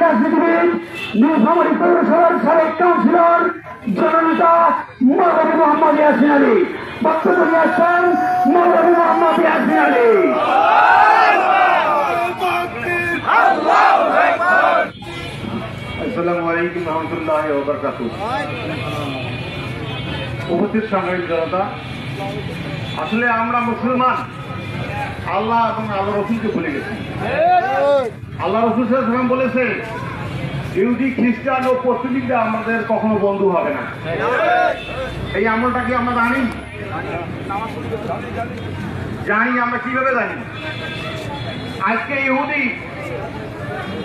রাজনীতিবিদ, নীলফামারী পৌরসভার সাবেক কাউন্সিলর, জননেতা মৌলভী মোহাম্মদ ইয়াসিন আলী। বক্তব্য নিয়ে আসছেন মৌলভী মোহাম্মদ ইয়াসিন আলী। আসসালামু আলাইকুম রহমতুল্লাহি ওয়া বারাকাতুহু। উপস্থিত সাংবাদিক জনতা, আসলে আমরা মুসলমান আল্লাহ এবং আল্লাহ রসুলকে ভুলে গেছি। আল্লাহ রসুল সাল্লাল্লাহু আলাইহি ওয়াসাল্লাম বলেছে, ইহুদি, খ্রিস্টান ও পর্তুগিজরা আমাদের কখনো বন্ধু হবে না। এই আমলটা কি আমরা জানি? জানি। আমরা কিভাবে জানি? আজকে ইহুদি,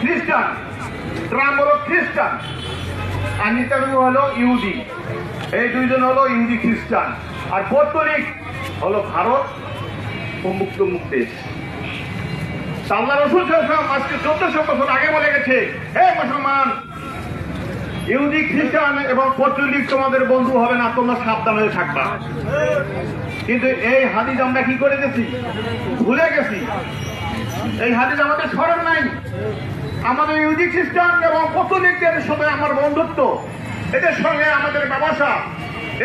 খ্রিস্টান, ট্রাম্প হলো খ্রিস্টান আর নেতানিয়াহু হলো ইহুদি। এই দুইজন হলো ইহুদি খ্রিস্টান। আর পর্তুগিজ হলো ভারত ও মুক্ত দেশ। আল্লাহ রাসূল সাল্লাল্লাহু আলাইহি ওয়াসাল্লাম আজকে 1400 বছর আগে বলে গেছে, হে মুসলমান, ইহুদি, খ্রিস্টান এবং পর্তুগিজ তোমাদের বন্ধু হবে না, তোমরা সাবধান হয়ে থাকবা। কিন্তু এই হাদিস আমরা কি করে গেছি? ভুলে গেছি। এই হাদিস আমাদের স্মরণ নাই। আমাদের ইহুদি, খ্রিস্টান এবং পর্তুগিজদের সঙ্গে আমার বন্ধুত্ব, এদের সঙ্গে আমাদের ব্যবসা,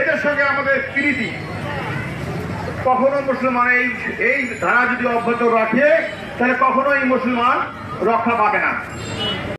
এদের সঙ্গে আমাদের প্রীতি। কখনো মুসলমান এই ধারা যদি অব্যাহত রাখে, তাহলে কখনোই মুসলমান রক্ষা পাবে না।